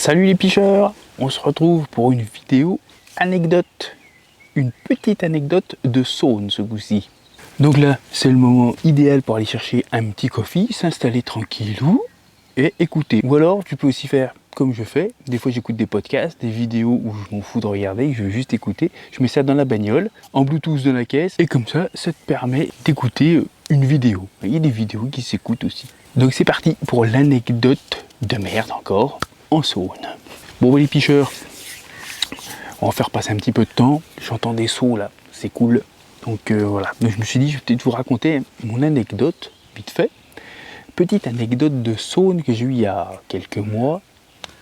Salut les pêcheurs, on se retrouve pour une vidéo anecdote, une petite anecdote de Saône ce coup-ci. Donc là, c'est le moment idéal pour aller chercher un petit coffee, s'installer tranquillou et écouter. Ou alors, tu peux aussi faire comme je fais. Des fois, j'écoute des podcasts, des vidéos où je m'en fous de regarder, je veux juste écouter. Je mets ça dans la bagnole, en Bluetooth de la caisse, et comme ça, ça te permet d'écouter une vidéo. Il y a des vidéos qui s'écoutent aussi. Donc c'est parti pour l'anecdote de merde encore, en Saône. Bon les pêcheurs, on va faire passer un petit peu de temps. J'entends des sauts là, c'est cool. Donc voilà, donc je me suis dit, je vais peut-être vous raconter mon anecdote, vite fait. Petite anecdote de Saône que j'ai eue il y a quelques mois.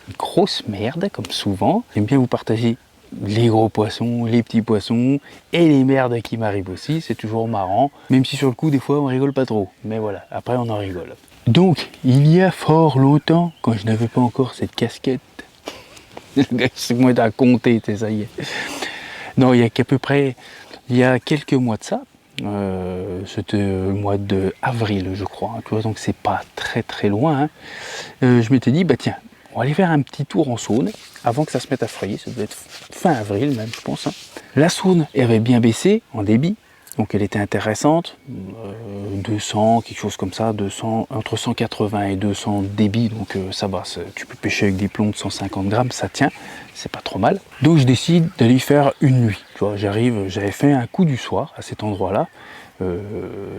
Une grosse merde, comme souvent. J'aime bien vous partager les gros poissons, les petits poissons et les merdes qui m'arrivent aussi. C'est toujours marrant, même si sur le coup, des fois, on rigole pas trop. Mais voilà, après, on en rigole. Donc, il y a fort longtemps, quand je n'avais pas encore cette casquette, c'est moi à compter, ça y est. Non, il y a qu'à peu près, il y a quelques mois de ça, c'était le mois de avril, je crois, hein, tu vois, donc c'est pas très loin. Hein. Je m'étais dit, bah tiens, on va aller faire un petit tour en Saône avant que ça se mette à frayer. Ça devait être fin avril même, je pense. Hein. La Saône avait bien baissé en débit, donc elle était intéressante. 200, quelque chose comme ça, 200, entre 180 et 200 débit, donc ça va. Tu peux pêcher avec des plombs de 150 grammes, ça tient, c'est pas trop mal. Donc je décide d'aller faire une nuit. Tu vois, j'avais fait un coup du soir à cet endroit-là.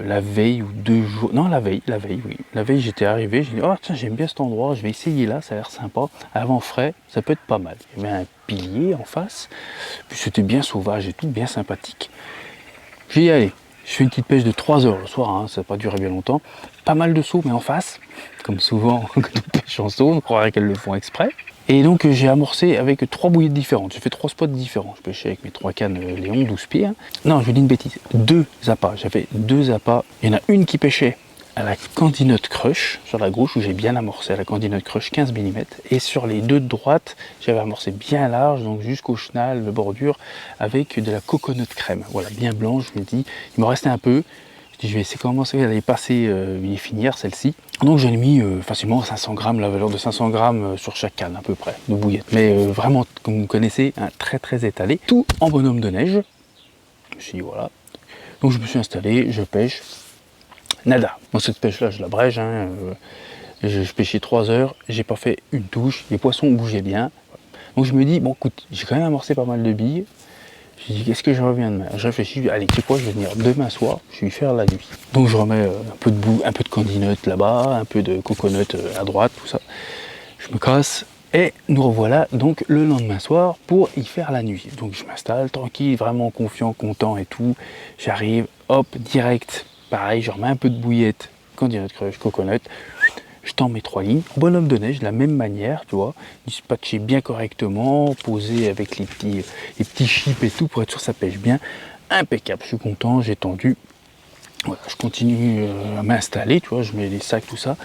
La veille ou 2 jours, non la veille, oui. La veille j'étais arrivé, j'ai dit oh tiens j'aime bien cet endroit, je vais essayer là, ça a l'air sympa. Avant frais, ça peut être pas mal. Il y avait un pilier en face, puis c'était bien sauvage et tout, bien sympathique. J'y ai allé, je fais une petite pêche de 3 heures le soir, hein, ça n'a pas duré bien longtemps. Pas mal de sauts mais en face, comme souvent quand on pêche en saut, on croirait qu'elles le font exprès. Et donc j'ai amorcé avec 3 bouillettes différentes, j'ai fait 3 spots différents, je pêchais avec mes 3 cannes Léon 12 pieds. Hein. Non, je dis une bêtise, 2 appâts, j'avais 2 appâts. Il y en a une qui pêchait à la Candinote Crush, sur la gauche où j'ai bien amorcé à la Candinote Crush 15 mm. Et sur les 2 de droite, j'avais amorcé bien large, donc jusqu'au chenal, le bordure, avec de la Coconut Crème. Voilà, bien blanche, je me dis, il me restait un peu. Je vais essayer comment ça va passer et finir celle-ci. Donc j'ai mis facilement 500 grammes, la valeur de 500 grammes sur chaque canne à peu près de bouillette. Mais vraiment, comme vous connaissez, hein, très étalé. Tout en bonhomme de neige. Je me suis dit voilà. Donc je me suis installé, je pêche. Nada. Dans cette pêche-là, je l'abrège. Hein, je pêchais 3 heures, j'ai pas fait une touche. Les poissons bougeaient bien. Donc je me dis, bon écoute, j'ai quand même amorcé pas mal de billes. Je dis, qu'est-ce que je reviens demain? Je réfléchis, allez, tu sais quoi, je vais venir demain soir, je vais faire la nuit. Donc je remets un peu de candinote là-bas, un peu de coconut à droite, tout ça. Je me casse et nous revoilà donc le lendemain soir pour y faire la nuit. Donc je m'installe tranquille, vraiment confiant, content et tout. J'arrive, hop, direct, pareil, je remets un peu de bouillette, candinote crush, coconut. Je tends mes 3 lignes, bonhomme de neige, de la même manière, tu vois, dispatché bien correctement, posé avec les petits chips et tout, pour être sûr que ça pêche bien. Impeccable, je suis content, j'ai tendu. Voilà, je continue à m'installer, tu vois, je mets les sacs, tout ça.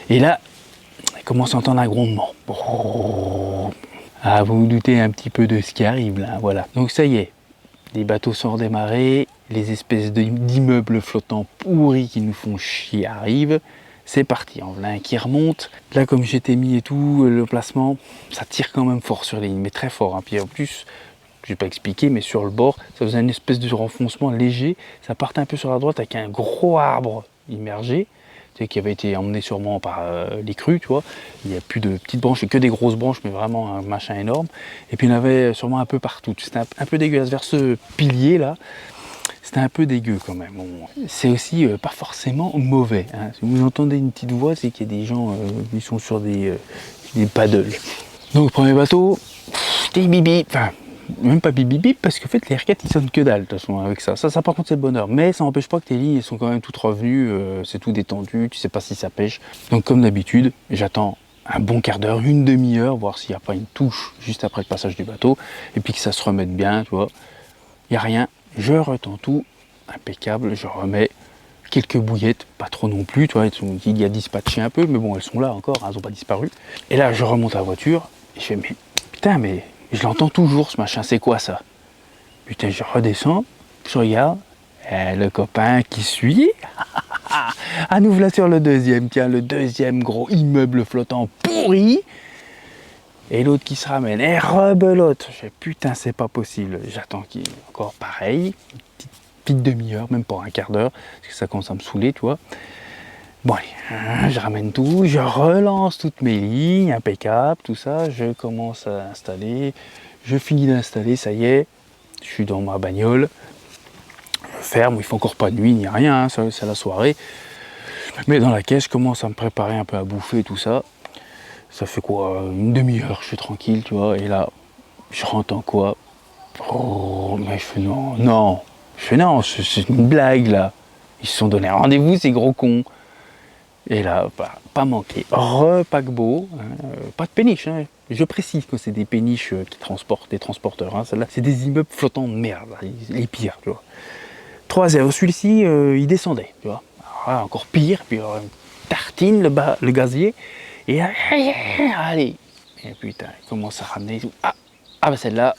Et là, il commence à entendre un grondement. Ah, vous vous doutez un petit peu de ce qui arrive là, voilà. Donc ça y est, les bateaux sont redémarrés, les espèces d'immeubles flottants pourris qui nous font chier arrivent. C'est parti, en voilà un qui remonte. Là, comme j'étais mis et tout, le placement, ça tire quand même fort sur les lignes, mais très fort. Hein. Puis en plus, je vais pas expliquer, mais sur le bord, ça faisait une espèce de renfoncement léger. Ça partait un peu sur la droite avec un gros arbre immergé, tu sais, qui avait été emmené sûrement par les crues, tu vois. Il n'y a plus de petites branches, que des grosses branches, mais vraiment un machin énorme. Et puis il y en avait sûrement un peu partout. C'était un peu dégueulasse vers ce pilier là. C'était un peu dégueu quand même. Bon, c'est aussi pas forcément mauvais. Hein. Si vous entendez une petite voix, c'est qu'il y a des gens qui sont sur des paddles. Donc premier bateau, c'était bibi. Enfin, même pas bibi parce qu'en fait les requêtes ils sonnent que dalle de toute façon avec ça. Ça par contre c'est le bonheur. Mais ça n'empêche pas que tes lignes sont quand même toutes revenues, c'est tout détendu, tu sais pas si ça pêche. Donc comme d'habitude, j'attends un bon quart d'heure, une demi-heure, voir s'il n'y a pas une touche juste après le passage du bateau, et puis que ça se remette bien, tu vois. Il n'y a rien. Je retends tout, impeccable, je remets quelques bouillettes, pas trop non plus, tu vois, il y a dispatché un peu, mais bon, elles sont là encore, elles n'ont pas disparu. Et là, je remonte à la voiture, et je fais, mais putain, mais je l'entends toujours ce machin, c'est quoi ça? Putain, je redescends, je regarde, le copain qui suit, ah, nous voilà sur le deuxième, tiens, le deuxième gros immeuble flottant pourri. Et l'autre qui se ramène, et rebelote. Je fais, putain, c'est pas possible. J'attends qu'il y ait encore pareil, une petite demi-heure, même pas un quart d'heure, parce que ça commence à me saouler, tu vois. Bon allez, je ramène tout, je relance toutes mes lignes, impeccable, tout ça, je commence à installer, je finis d'installer, ça y est, je suis dans ma bagnole, je ferme, il fait encore pas de nuit ni rien, hein, c'est la soirée, mais dans la caisse, je commence à me préparer un peu à bouffer, tout ça, ça fait quoi, une demi-heure, je suis tranquille, tu vois, et là, je rentre en quoi, oh, mais je fais non, non, je fais non, c'est une blague là, ils se sont donné rendez-vous ces gros cons. Et là, bah, pas manqué. Repaquebot, hein, pas de péniche. Hein. Je précise que c'est des péniches qui transportent des transporteurs. Hein. Celle-là, c'est des immeubles flottants de merde, les pires, tu vois. 3 heures. Celui-ci, il descendait, tu vois. Alors, encore pire, puis une tartine, le gazier. Et allez. Et putain, il commence à ramener tout. Ah bah celle-là,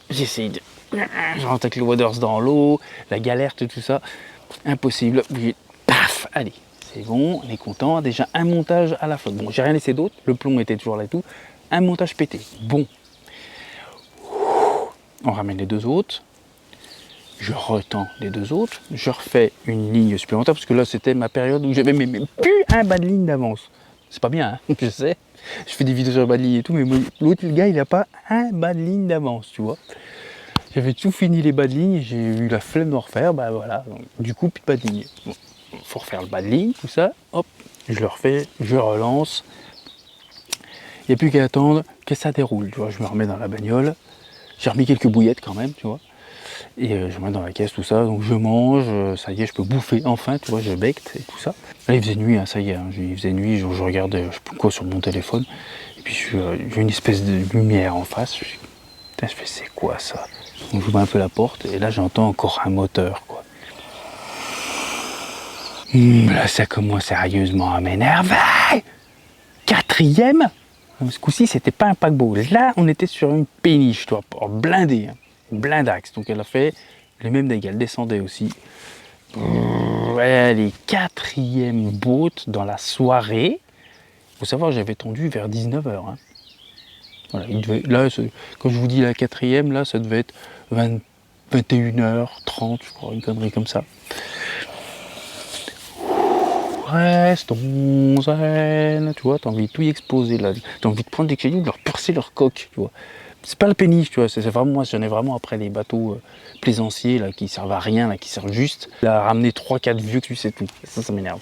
j'essaye de. Je rentre avec le waders dans l'eau, la galère, tout ça. Impossible. Puis, paf, allez. C'est bon, on est content. Déjà un montage à la flotte. Bon, j'ai rien laissé d'autre. Le plomb était toujours là et tout. Un montage pété. Bon. On ramène les deux autres. Je retends les deux autres. Je refais une ligne supplémentaire parce que là, c'était ma période où j'avais même plus un bas de ligne d'avance. C'est pas bien, hein, je sais. Je fais des vidéos sur le bas de ligne et tout, mais l'autre, le gars, il n'a pas un bas de ligne d'avance, tu vois. J'avais tout fini les bas de ligne. J'ai eu la flemme de refaire. Bah voilà. Donc, du coup, plus de bas de ligne. Bon. Faut refaire le bas de ligne, tout ça, hop, je le refais, je relance. Il n'y a plus qu'à attendre que ça déroule, tu vois, je me remets dans la bagnole, j'ai remis quelques bouillettes quand même, tu vois, et je me mets dans la caisse, tout ça, donc je mange, ça y est, je peux bouffer enfin, tu vois, je becte et tout ça. Là, il faisait nuit, hein, ça y est, hein, il faisait nuit, je regarde, je sais pas quoi, sur mon téléphone, et puis j'ai une espèce de lumière en face, putain, je fais, c'est quoi ça? Donc j'ouvre un peu la porte, et là, j'entends encore un moteur, quoi. Là, ça commence sérieusement à m'énerver. 4e. Ce coup-ci, c'était pas un paquebot. Là, on était sur une péniche, toi, blindée, hein, blindaxe. Donc, elle a fait les mêmes dégâts. Elle descendait aussi. Elle est 4e boat dans la soirée. Il faut savoir, j'avais tendu vers 19h. Hein. Voilà, là, quand je vous dis la 4e, là, ça devait être 21h30, je crois, une connerie comme ça. Restons zen, tu vois, t'as envie de tout y exploser là, t'as envie de prendre des cailloux, de leur percer leur coque, tu vois. C'est pas le péniche, tu vois, c'est vraiment, moi j'en ai vraiment après les bateaux plaisanciers là, qui servent à rien, là, qui servent juste à ramener 3-4 vieux culs, c'est tout. Ça m'énerve.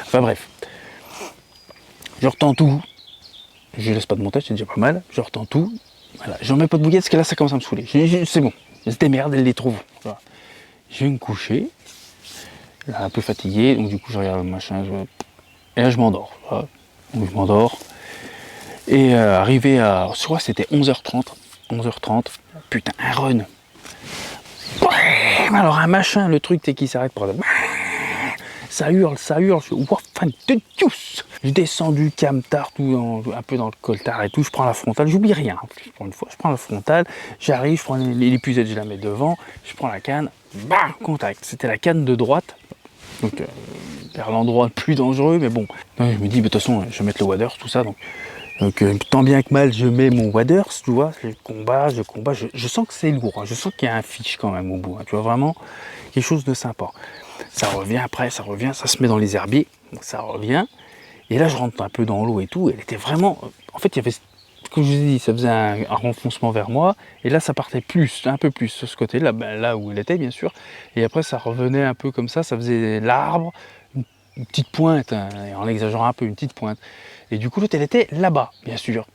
Enfin bref. Je retends tout. Je laisse pas de montage, c'est déjà pas mal. Je retends tout. Voilà. J'en mets pas de bouillette parce que là ça commence à me saouler. C'est bon. Se démerde, elle les trouve. Voilà. Je vais me coucher. Là, un peu fatigué, donc du coup je regarde le machin, et là je m'endors. Voilà. Donc je m'endors. Et arrivé à. Je crois que c'était 11h30. 11h30. Putain, un run. Alors un machin, le truc c'est qu'il s'arrête pour. Ça hurle, je suis fan de tous. Je descends du camtar, tout un peu dans le coltard et tout, je prends la frontale, j'oublie rien. Pour une fois, je prends la frontale, j'arrive, je prends l'épuisette, je la mets devant, je prends la canne, bam, contact. C'était la canne de droite. Donc vers l'endroit le plus dangereux, mais bon. Donc, je me dis, de toute façon, je vais mettre le waders, tout ça. Donc tant bien que mal, je mets mon waders, tu vois, je combat, je sens que c'est lourd, hein, je sens qu'il y a un fiche quand même au bout, hein, tu vois, vraiment quelque chose de sympa. Ça revient après, ça se met dans les herbiers, donc ça revient. Et là, je rentre un peu dans l'eau et tout, elle était vraiment... En fait, il y avait, comme je vous ai dit, ça faisait un renfoncement vers moi, et là, ça partait plus, un peu plus sur ce côté-là, là où elle était, bien sûr, et après, ça revenait un peu comme ça faisait l'arbre, une petite pointe, hein, en exagérant un peu, une petite pointe. Et du coup, l'autre, elle était là-bas, bien sûr,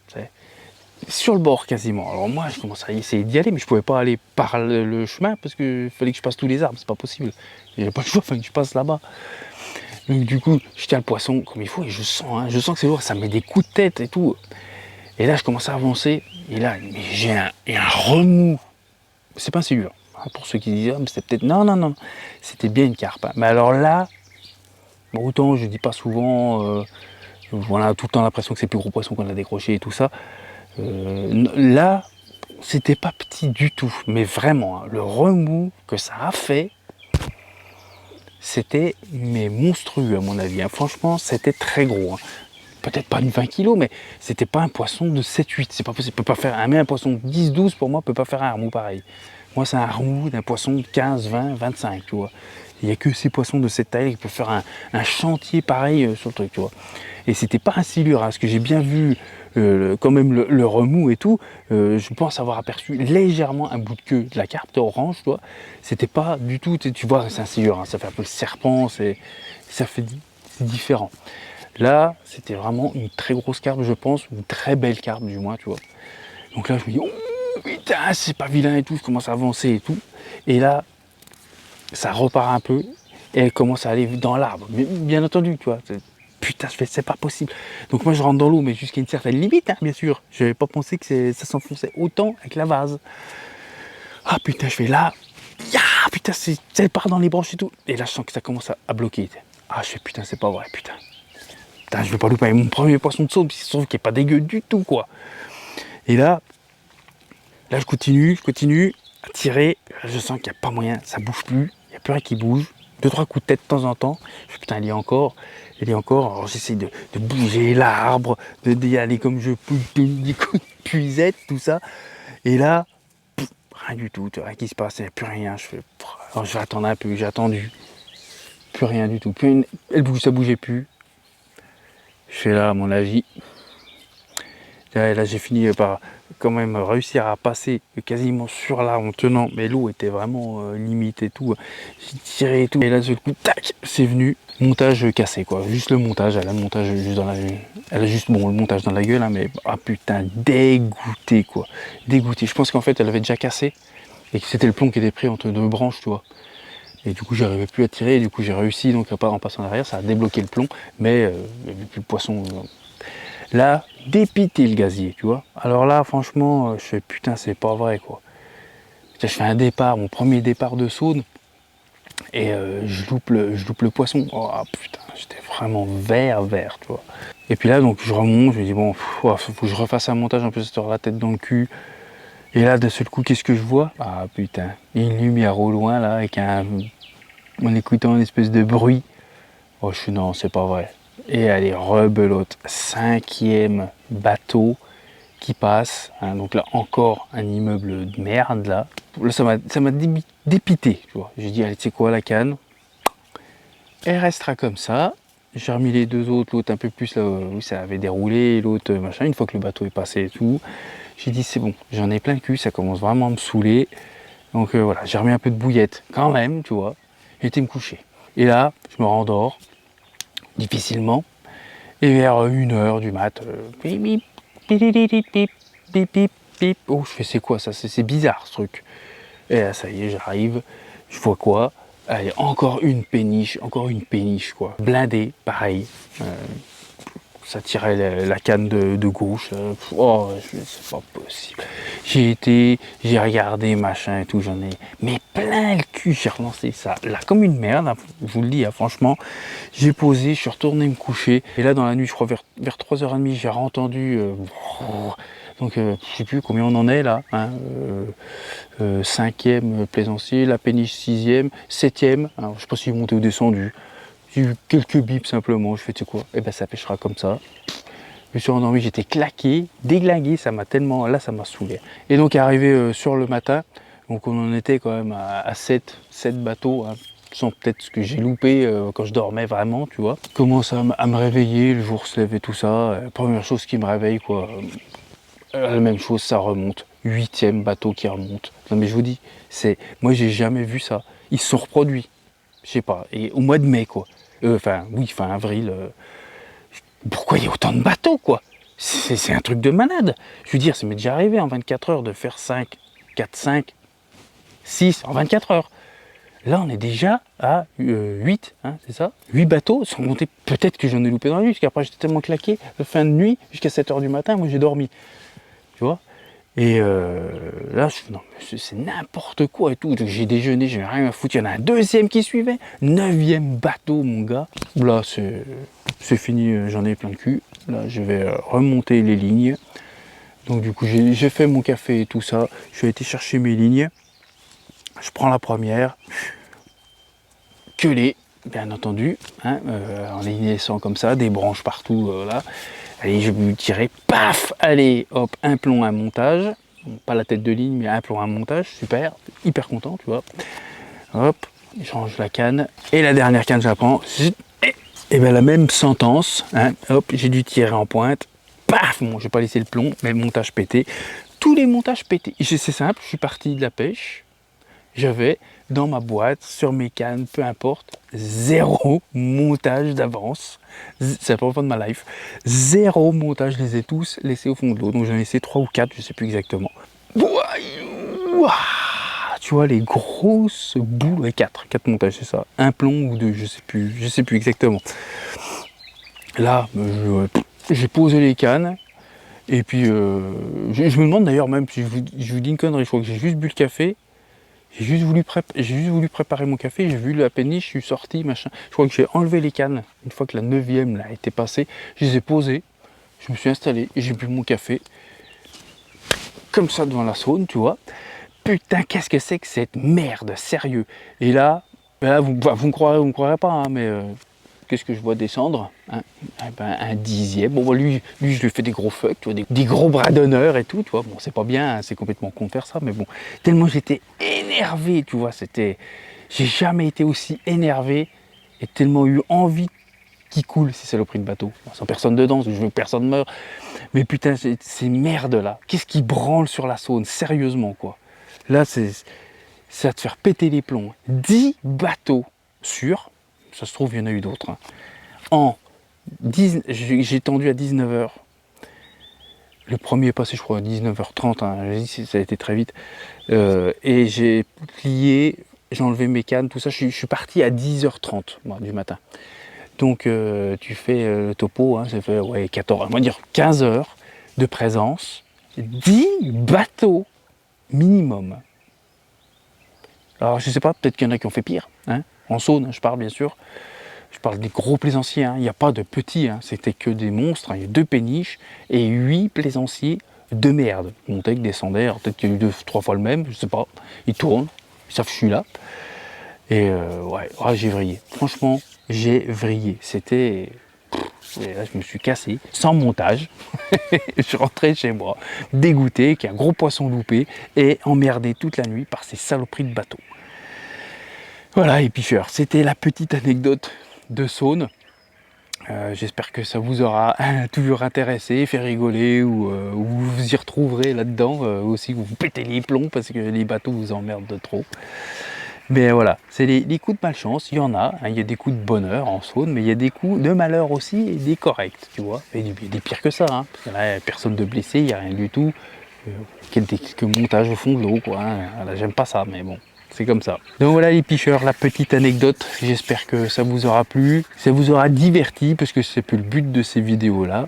sur le bord quasiment. Alors moi, je commençais à essayer d'y aller, mais je pouvais pas aller par le chemin, parce qu'il fallait que je passe tous les arbres, c'est pas possible. Il n'y avait pas le choix, il fallait que je passe là-bas. Donc du coup, je tiens le poisson comme il faut, et je sens que c'est lourd, ça me met des coups de tête et tout. Et là, je commence à avancer, et là, j'ai un remous. C'est pas un ségur. Pour ceux qui disent, ah, mais c'était peut-être... Non, c'était bien une carpe. Hein. Mais alors là, bon, autant je dis pas souvent, voilà, tout le temps l'impression que c'est le plus gros poisson qu'on a décroché et tout ça. Là, c'était pas petit du tout, mais vraiment, hein, le remous que ça a fait, c'était mais monstrueux à mon avis. Hein. Franchement, c'était très gros. Hein. peut-être pas une 20 kilos, mais c'était pas un poisson de 7-8. C'est pas possible. Peut pas faire un poisson de 10-12 pour moi, peut pas faire un remous pareil. Moi, c'est un remous d'un poisson de 15, 20, 25, tu vois. Il n'y a que ces poissons de cette taille qui peuvent faire un chantier pareil sur le truc, tu vois. Et c'était pas un silure, hein, parce que j'ai bien vu quand même le remous et tout. Je pense avoir aperçu légèrement un bout de queue de la carpe orange, tu vois. C'était pas du tout, tu vois, c'est un silure, hein, ça fait un peu le serpent, c'est différent. Là, c'était vraiment une très grosse carpe, je pense, une très belle carpe du moins, tu vois. Donc là, je me dis, oh putain, c'est pas vilain et tout, je commence à avancer et tout. Et là, ça repart un peu et elle commence à aller dans l'arbre. Mais bien entendu, tu vois, putain, je fais, c'est pas possible. Donc moi, je rentre dans l'eau, mais jusqu'à une certaine limite, hein, bien sûr. Je n'avais pas pensé que ça s'enfonçait autant avec la vase. Ah putain, je fais là, putain, elle part dans les branches et tout. Et là, je sens que ça commence à bloquer. Ah, je fais putain, c'est pas vrai, putain. Putain, je vais pas louper mon premier poisson de saut, puis il se trouve qu'il est pas dégueu du tout, quoi. Et là, je continue à tirer. Je sens qu'il n'y a pas moyen, ça bouge plus. Il n'y a plus rien qui bouge. 2-3 coups de tête de temps en temps. Je fais, putain, il y a encore. Alors j'essaie de bouger l'arbre, d'y aller comme je peux, des coups de puisette, tout ça. Et là, rien du tout, rien qui se passe, il n'y a plus rien. Je fais, alors je vais attendre un peu, j'ai attendu. Plus rien du tout. Ça bougeait plus. Je fais là, à mon avis. Là, j'ai fini par quand même réussir à passer quasiment sur là en tenant, mais l'eau était vraiment limite et tout. J'ai tiré et tout, et là, ce coup, tac, c'est venu. Montage cassé, quoi. Juste le montage, elle a le montage juste dans la gueule. Elle a juste, bon, le montage dans la gueule, hein, mais ah putain, dégoûté, quoi. Dégoûté. Je pense qu'en fait, elle avait déjà cassé et que c'était le plomb qui était pris entre deux branches, tu vois. Et du coup, j'arrivais plus à tirer, et du coup, j'ai réussi, donc en passant derrière, ça a débloqué le plomb, mais il n'y avait plus de poisson. Là, dépité le gazier, tu vois. Alors là, franchement, je fais putain, c'est pas vrai, quoi. Je fais un départ, mon premier départ de Saône, et je loupe le poisson. Oh putain, j'étais vraiment vert, tu vois. Et puis là, donc je remonte, je me dis bon, faut que je refasse un montage, un peu cette la tête dans le cul. Et là, d'un seul coup, qu'est-ce que je vois? Ah putain, une lumière au loin, là, en écoutant une espèce de bruit. Oh, je suis non, c'est pas vrai. Et allez, rebelote, 5e bateau qui passe. Hein, donc là, encore un immeuble de merde, là. Là, ça m'a dépité, tu vois. J'ai dit, allez, tu sais quoi, la canne, elle restera comme ça. J'ai remis les deux autres, l'autre un peu plus là où ça avait déroulé, l'autre machin, une fois que le bateau est passé et tout. J'ai dit, c'est bon, j'en ai plein le cul, ça commence vraiment à me saouler. Donc voilà, j'ai remis un peu de bouillette quand même, tu vois. J'étais me coucher. Et là, je me rendors, difficilement. Et vers 1h du mat, bip, bip, bip, bip, bip, bip, bip. Oh, je fais c'est quoi ça? C'est bizarre ce truc. Et là, ça y est, j'arrive. Je vois quoi? Allez, encore une péniche quoi. Blindée, pareil. Ça tirait la canne de gauche. Oh, c'est pas possible. J'ai regardé, machin et tout, j'en ai mais plein le cul, j'ai relancé ça là comme une merde, hein, je vous le dis, hein, franchement. J'ai posé, je suis retourné me coucher, et là dans la nuit, je crois vers 3h30, j'ai entendu, donc je sais plus combien on en est là, hein, 5e plaisancier, la péniche 6e, 7e, alors, je sais pas si est monté ou descendu. J'ai eu quelques bips simplement, je fais tu sais quoi, et ben ça pêchera comme ça. Je me suis endormi, j'étais claqué, déglingué, ça m'a saoulé. Et donc arrivé sur le matin, donc on en était quand même à 7 bateaux, hein, sans peut-être ce que j'ai loupé quand je dormais vraiment, tu vois. Je commence à me réveiller, le jour se lève et tout ça, première chose qui me réveille quoi, la même chose, ça remonte. 8e bateau qui remonte. Non mais je vous dis, moi j'ai jamais vu ça. Ils se sont reproduits, je sais pas, et au mois de mai quoi. Fin avril. Pourquoi il y a autant de bateaux, quoi? C'est un truc de malade. Je veux dire, ça m'est déjà arrivé en 24 heures de faire 4, 5, 6 en 24 heures. Là, on est déjà à 8, hein, c'est ça? 8 bateaux sont montés. Peut-être que j'en ai loupé dans la nuit, parce qu'après j'étais tellement claqué, fin de nuit, jusqu'à 7h du matin, moi j'ai dormi. Tu vois? Et là, non, c'est n'importe quoi et tout. J'ai déjeuné, j'ai rien à foutre. Il y en a un deuxième qui suivait. 9e bateau, mon gars. Là, c'est fini, j'en ai plein le cul. Là, je vais remonter les lignes. Donc, du coup, j'ai fait mon café et tout ça. Je suis été chercher mes lignes. Je prends la première. Queulé. bien entendu, hein, en les laissant comme ça, des branches partout, là. Allez, je vais lui tirer, paf, allez, hop, un plomb, un montage. Bon, pas la tête de ligne, mais un plomb, un montage, super, hyper content, tu vois. Hop, je range la canne, et la dernière canne, je la prends, et bien la même sentence, hein, hop, j'ai dû tirer en pointe, paf, bon, je vais pas laisser le plomb, mais le montage pété. Tous les montages pétés. C'est simple, je suis parti de la pêche, j'avais dans ma boîte, sur mes cannes, peu importe, 0 montage d'avance. C'est la première fois de ma life. 0 montage, je les ai tous laissés au fond de l'eau. Donc j'en ai laissé 3 ou 4, je sais plus exactement. Tu vois les grosses boules, 4 montages, c'est ça. Un plomb ou 2, je sais plus exactement. Là, j'ai posé les cannes. Et puis, je me demande d'ailleurs même, si je vous dis une connerie, je crois que j'ai juste bu le café, j'ai juste voulu préparer mon café, j'ai vu la péniche, je suis sorti, machin. Je crois que j'ai enlevé les cannes, une fois que la 9e là, était passée, je les ai posées, je me suis installé, et j'ai bu mon café, comme ça devant la Saône, tu vois. Putain, qu'est-ce que c'est que cette merde, sérieux. Et là, vous me croirez pas, hein, mais... qu'est-ce que je vois descendre, hein, un 10e. Bon, lui, je lui fais des gros fuck, tu vois, des gros bras d'honneur et tout, tu vois. Bon, c'est pas bien, hein, c'est complètement con de faire ça, mais bon, tellement j'étais énervé, tu vois, j'ai jamais été aussi énervé et tellement eu envie qu'il coule ces saloperies de bateau. Bon, sans personne dedans, je veux que personne meure, mais putain, ces merdes-là, qu'est-ce qui branle sur la Saône, sérieusement, quoi. Là, ça va te faire péter les plombs. 10 bateaux sur... Ça se trouve, il y en a eu d'autres. Hein. J'ai tendu à 19h. Le premier est passé, je crois, à 19h30. Hein. Ça a été très vite. Et j'ai plié, j'ai enlevé mes cannes, tout ça. Je suis parti à 10h30 moi, du matin. Donc, tu fais le topo, hein, ça fait 14, on va dire 15 heures de présence. 10 bateaux minimum. Alors, je sais pas, peut-être qu'il y en a qui ont fait pire. Hein. En Saône, je parle bien sûr. Je parle des gros plaisanciers, hein. Il n'y a pas de petits, hein. C'était que des monstres. Hein. Il y a 2 péniches et 8 plaisanciers de merde. Ils montaient, ils descendaient, peut-être qu'il y a eu 2-3 fois le même, je sais pas. Ils tournent, ils savent que je suis là. Et j'ai vrillé. Franchement, j'ai vrillé. C'était... Et là, je me suis cassé, sans montage. Je suis rentré chez moi, dégoûté, qu'il y a un gros poisson loupé et emmerdé toute la nuit par ces saloperies de bateaux. Voilà, et pêcheurs, c'était la petite anecdote de Saône. J'espère que ça vous aura toujours intéressé, fait rigoler, ou vous vous y retrouverez là-dedans, aussi vous pétez les plombs parce que les bateaux vous emmerdent de trop. Mais voilà, c'est les coups de malchance, il y en a, hein, il y a des coups de bonheur en Saône, mais il y a des coups de malheur aussi et des corrects, tu vois. Et des pires que ça, hein, parce que là, personne de blessé, il n'y a rien du tout. Quelques montages au fond de l'eau, quoi. Hein. Là, j'aime pas ça, mais bon. C'est comme ça. Donc voilà les pêcheurs, la petite anecdote. J'espère que ça vous aura plu, ça vous aura diverti, parce que c'est plus le but de ces vidéos-là.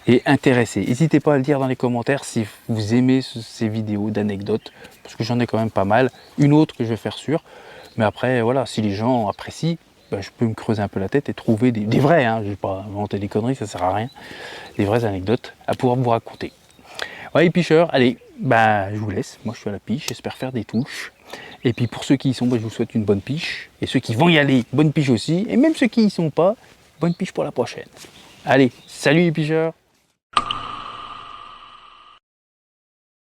Et intéressé. N'hésitez pas à le dire dans les commentaires si vous aimez ces vidéos d'anecdotes, parce que j'en ai quand même pas mal. Une autre que je vais faire sûr. Mais après, voilà, si les gens apprécient, ben, je peux me creuser un peu la tête et trouver des vrais, hein, je ne vais pas inventer des conneries, ça sert à rien. Des vraies anecdotes à pouvoir vous raconter. Ouais, les pêcheurs, allez, bah, je vous laisse. Moi, je suis à la piche, j'espère faire des touches. Et puis, pour ceux qui y sont, bah, je vous souhaite une bonne piche. Et ceux qui vont y aller, bonne piche aussi. Et même ceux qui y sont pas, bonne piche pour la prochaine. Allez, salut les pêcheurs!